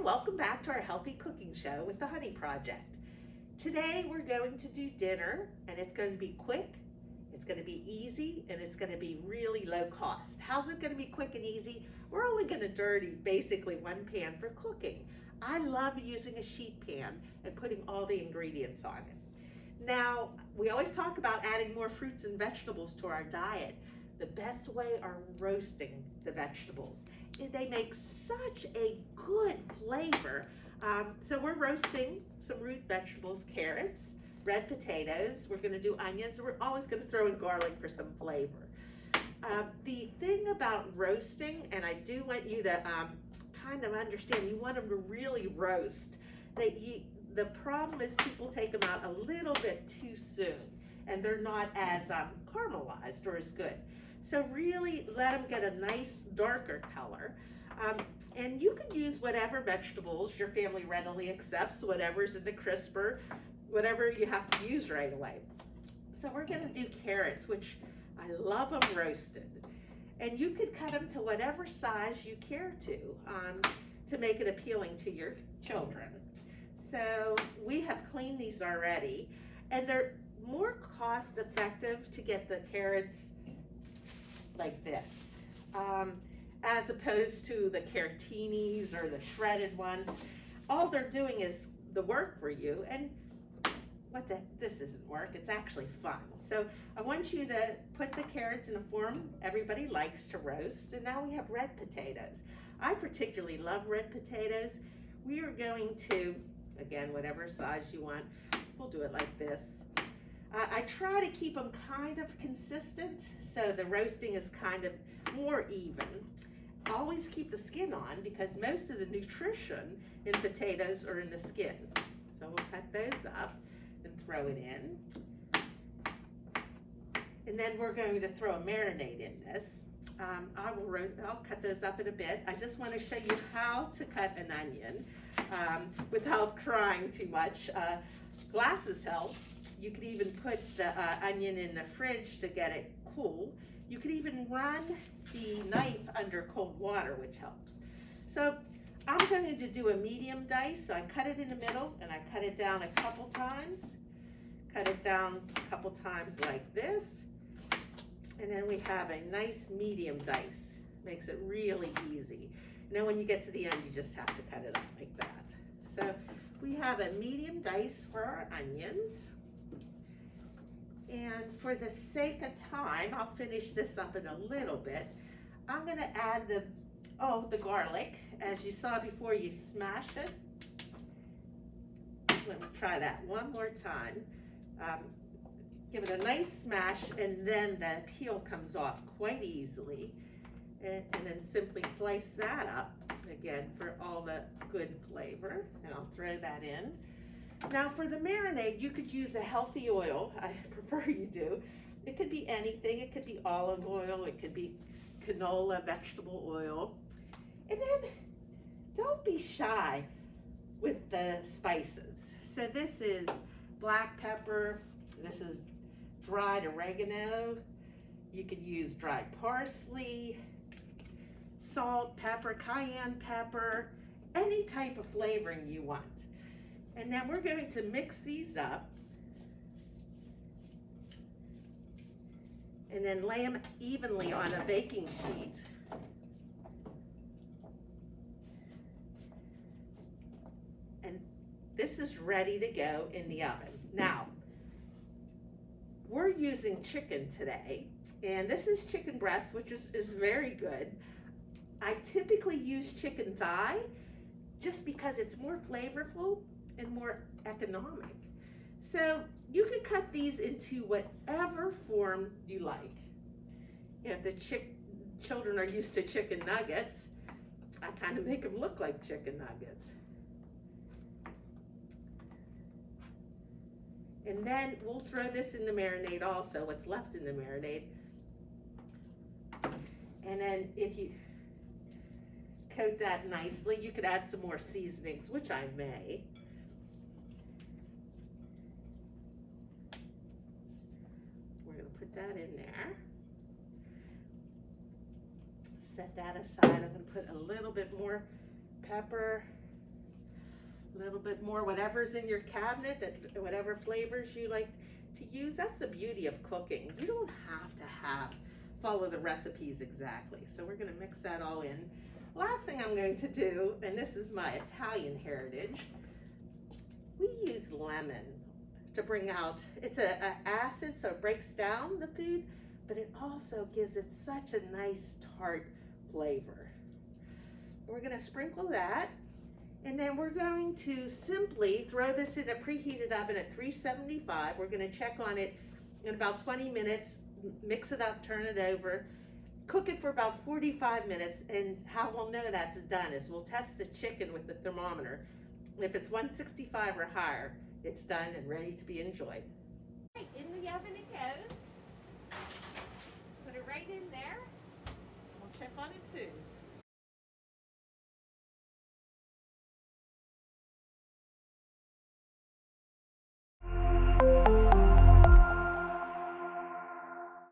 welcome back to our healthy cooking show with the Honey Project. Today we're going to do dinner, and it's going to be quick, it's going to be easy, and it's going to be really low cost. How's it going to be quick and easy? We're only going to dirty basically one pan for cooking. I love using a sheet pan and putting all the ingredients on it. Now, we always talk about adding more fruits and vegetables to our diet. The best way are roasting the vegetables. They make such a good flavor. So we're roasting some root vegetables, carrots, red potatoes. We're going to do onions. We're always going to throw in garlic for some flavor. The thing about roasting, and I do want you to kind of understand, you want them to really roast. The problem is people take them out a little bit too soon, and they're not as caramelized or as good. So really let them get a nice darker color. And you can use whatever vegetables your family readily accepts, whatever's in the crisper, whatever you have to use right away. So we're going to do carrots, which I love them roasted. And you could cut them to whatever size you care to make it appealing to your children. So we have cleaned these already, and they're more cost effective to get the carrots like this, as opposed to the carrotinis or the shredded ones. All they're doing is the work for you, and this isn't work, it's actually fun. So I want you to put the carrots in a form everybody likes to roast, and now we have red potatoes. I particularly love red potatoes. We are going to, again, whatever size you want, we'll do it like this. I try to keep them kind of consistent, so the roasting is kind of more even. Always keep the skin on, because most of the nutrition in potatoes are in the skin. So we'll cut those up and throw it in. And then we're going to throw a marinade in this. I'll cut those up in a bit. I just want to show you how to cut an onion without crying too much. Glasses help. You could even put the onion in the fridge to get it cool. You could even run the knife under cold water, which helps. So I'm going to do a medium dice. So I cut it in the middle, and I cut it down a couple times. Cut it down a couple times like this. And then we have a nice medium dice. Makes it really easy. And then when you get to the end, you just have to cut it up like that. So we have a medium dice for our onions. And for the sake of time, I'll finish this up in a little bit. I'm going to add the garlic. As you saw before, you smash it. Let me try that one more time. Give it a nice smash, and then the peel comes off quite easily. And then simply slice that up, again, for all the good flavor. And I'll throw that in. Now for the marinade, you could use a healthy oil. I prefer you do. It could be anything. It could be olive oil. It could be canola, vegetable oil. And then don't be shy with the spices. So this is black pepper. This is dried oregano. You could use dried parsley, salt, pepper, cayenne pepper, any type of flavoring you want. And then we're going to mix these up and then lay them evenly on a baking sheet. And this is ready to go in the oven. Now, we're using chicken today, and this is chicken breast, which is very good. I typically use chicken thigh just because it's more flavorful and more economic. So you could cut these into whatever form you like. If the children are used to chicken nuggets, I kind of make them look like chicken nuggets. And then we'll throw this in the marinade also, what's left in the marinade. And then if you coat that nicely, you could add some more seasonings, which I may. We're going to put that in there. Set that aside. I'm going to put a little bit more pepper A little bit more, whatever's in your cabinet, that whatever flavors you like to use. That's the beauty of cooking. You don't have to follow the recipes exactly. So we're going to mix that all in. Last thing I'm going to do, and this is my Italian heritage, we use lemon to bring out, it's a acid, so it breaks down the food, but it also gives it such a nice tart flavor. We're going to sprinkle that, and then we're going to simply throw this in a preheated oven at 375. We're going to check on it in about 20 minutes, mix it up, turn it over, cook it for about 45 minutes, and how we'll know that's done is we'll test the chicken with the thermometer. If it's 165 or higher, it's done and ready to be enjoyed. Right, in the oven it goes. Put it right in there. We'll check on it soon.